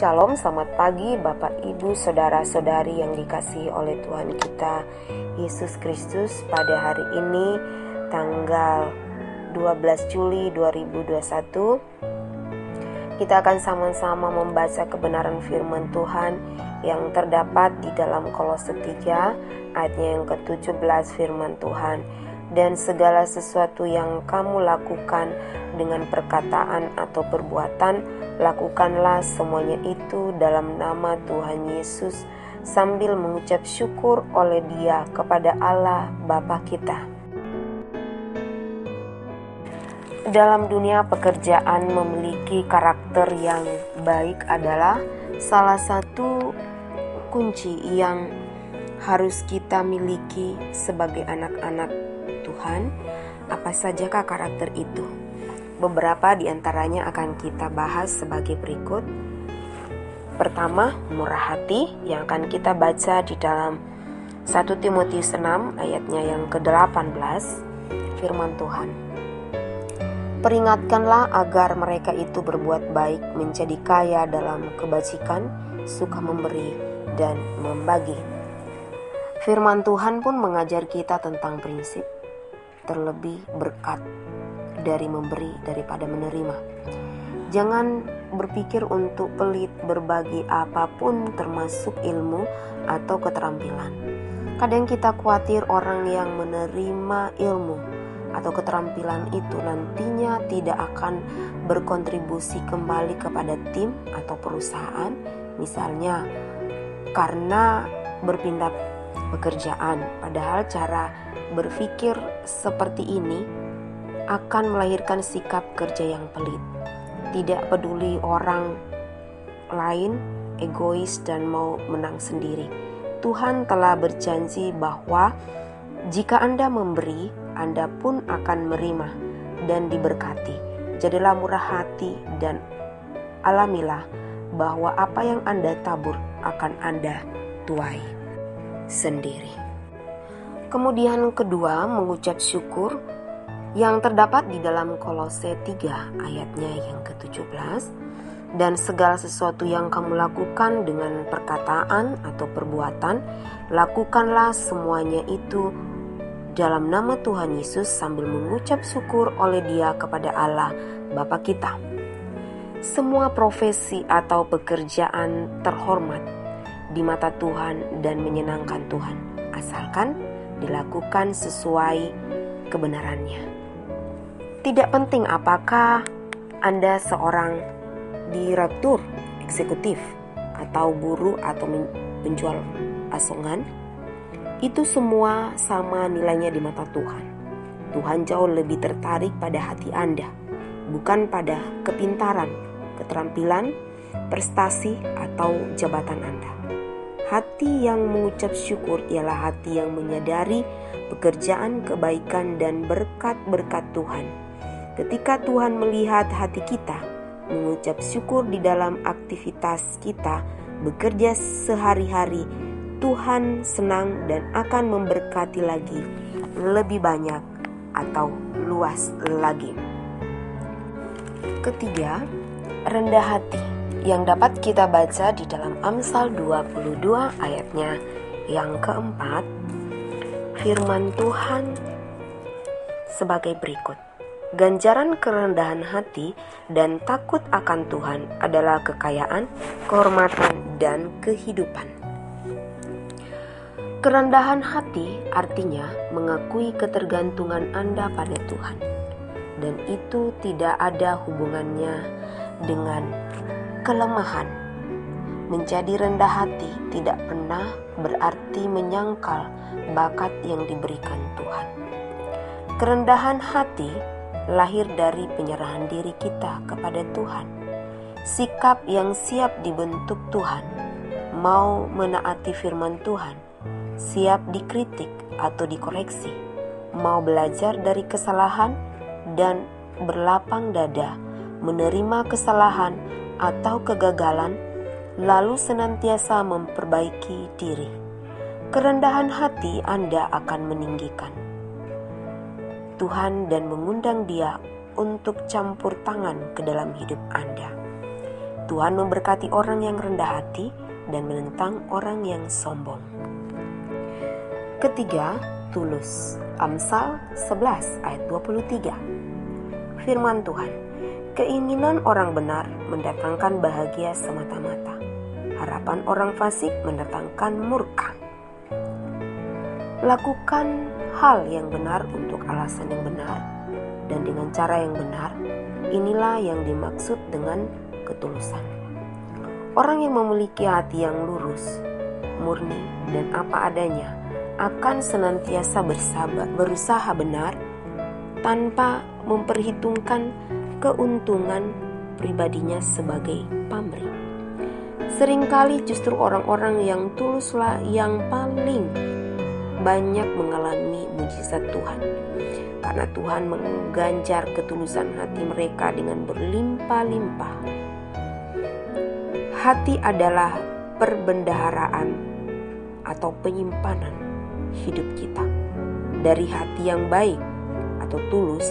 Shalom, selamat pagi Bapak Ibu Saudara-saudari yang dikasihi oleh Tuhan kita Yesus Kristus. Pada hari ini tanggal 12 Juli 2021 kita akan sama-sama membaca kebenaran firman Tuhan yang terdapat di dalam Kolose 3 ayatnya yang ke-17. Firman Tuhan: dan segala sesuatu yang kamu lakukan dengan perkataan atau perbuatan, lakukanlah semuanya itu dalam nama Tuhan Yesus, sambil mengucap syukur oleh Dia kepada Allah Bapa kita. Dalam dunia pekerjaan, memiliki karakter yang baik adalah salah satu kunci yang harus kita miliki sebagai anak-anak Tuhan. Apa sajakah karakter itu? Beberapa di antaranya akan kita bahas sebagai berikut. Pertama, murah hati, yang akan kita baca di dalam 1 Timotius 6 ayatnya yang ke-18. Firman Tuhan: peringatkanlah agar mereka itu berbuat baik, menjadi kaya dalam kebajikan, suka memberi dan membagi. Firman Tuhan pun mengajar kita tentang prinsip terlebih berkat dari memberi daripada menerima. Jangan berpikir untuk pelit berbagi apapun, termasuk ilmu atau keterampilan. Kadang kita khawatir orang yang menerima ilmu atau keterampilan itu nantinya tidak akan berkontribusi kembali kepada tim atau perusahaan, misalnya karena berpindah pekerjaan. Padahal cara berpikir seperti ini akan melahirkan sikap kerja yang pelit, tidak peduli orang lain, egois dan mau menang sendiri. Tuhan telah berjanji bahwa jika Anda memberi, Anda pun akan menerima dan diberkati. Jadilah murah hati dan alamilah bahwa apa yang Anda tabur akan Anda tuai sendiri. Kemudian kedua, mengucap syukur yang terdapat di dalam Kolose 3 ayatnya yang ke-17. Dan segala sesuatu yang kamu lakukan dengan perkataan atau perbuatan, lakukanlah semuanya itu dalam nama Tuhan Yesus, sambil mengucap syukur oleh Dia kepada Allah Bapa kita. Semua profesi atau pekerjaan terhormat di mata Tuhan dan menyenangkan Tuhan, asalkan dilakukan sesuai kebenarannya. Tidak penting apakah Anda seorang direktur eksekutif atau guru atau penjual asongan, itu semua sama nilainya di mata Tuhan. Tuhan jauh lebih tertarik pada hati Anda, bukan pada kepintaran, keterampilan, prestasi atau jabatan Anda. Hati yang mengucap syukur ialah hati yang menyadari pekerjaan kebaikan dan berkat-berkat Tuhan. Ketika Tuhan melihat hati kita mengucap syukur di dalam aktivitas kita bekerja sehari-hari, Tuhan senang dan akan memberkati lagi lebih banyak atau luas lagi. Ketiga, rendah hati, yang dapat kita baca di dalam Amsal 22 ayatnya yang keempat. Firman Tuhan sebagai berikut: ganjaran kerendahan hati dan takut akan Tuhan adalah kekayaan, kehormatan, dan kehidupan. Kerendahan hati artinya mengakui ketergantungan Anda pada Tuhan, dan itu tidak ada hubungannya dengan kelemahan. Menjadi rendah hati tidak pernah berarti menyangkal bakat yang diberikan Tuhan. Kerendahan hati lahir dari penyerahan diri kita kepada Tuhan, sikap yang siap dibentuk Tuhan, mau menaati firman Tuhan, siap dikritik atau dikoreksi, mau belajar dari kesalahan dan berlapang dada menerima kesalahan atau kegagalan, lalu senantiasa memperbaiki diri. Kerendahan hati Anda akan meninggikan Tuhan dan mengundang Dia untuk campur tangan ke dalam hidup Anda. Tuhan memberkati orang yang rendah hati dan menentang orang yang sombong. Ketiga, tulus. Amsal 11 ayat 23. Firman Tuhan, keinginan orang benar mendatangkan bahagia semata-mata. Harapan orang fasik mendatangkan murka. Lakukan hal yang benar untuk alasan yang benar dan dengan cara yang benar. Inilah yang dimaksud dengan ketulusan. Orang yang memiliki hati yang lurus, murni, dan apa adanya akan senantiasa berusaha benar tanpa memperhitungkan keuntungan pribadinya sebagai pamrih. Seringkali justru orang-orang yang tuluslah yang paling banyak mengalami mujizat Tuhan, karena Tuhan mengganjar ketulusan hati mereka dengan berlimpah-limpah. Hati adalah perbendaharaan atau penyimpanan hidup kita. Dari hati yang baik atau tulus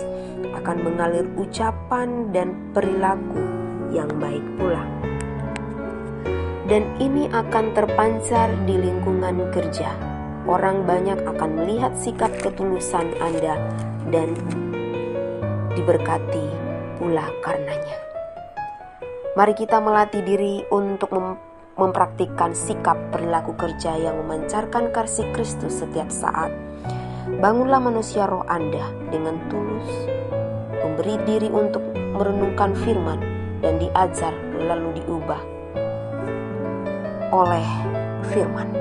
akan mengalir ucapan dan perilaku yang baik pula. Dan ini akan terpancar di lingkungan kerja. Orang banyak akan melihat sikap ketulusan Anda dan diberkati pula karenanya. Mari kita melatih diri untuk mempraktikkan sikap perilaku kerja yang memancarkan kasih Kristus setiap saat. Bangunlah manusia roh Anda dengan tulus, memberi diri untuk merenungkan firman dan diajar lalu diubah oleh firman.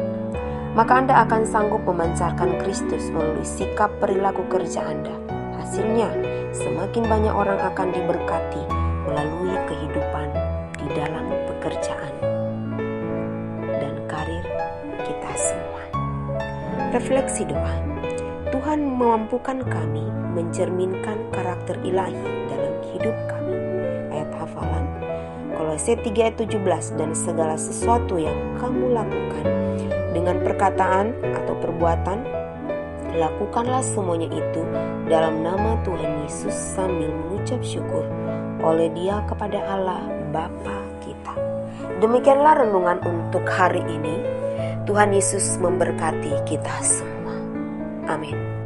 Maka Anda akan sanggup memancarkan Kristus melalui sikap perilaku kerja Anda. Hasilnya, semakin banyak orang akan diberkati melalui kehidupan di dalam pekerjaan dan karir kita semua. Refleksi doa. Tuhan memampukan kami mencerminkan karakter ilahi dalam hidup kami. Ayat hafalan Kolose 3 ayat 17, dan segala sesuatu yang kamu lakukan dengan perkataan atau perbuatan, lakukanlah semuanya itu dalam nama Tuhan Yesus sambil mengucap syukur oleh Dia kepada Allah Bapa kita. Demikianlah renungan untuk hari ini. Tuhan Yesus memberkati kita semua. Amin.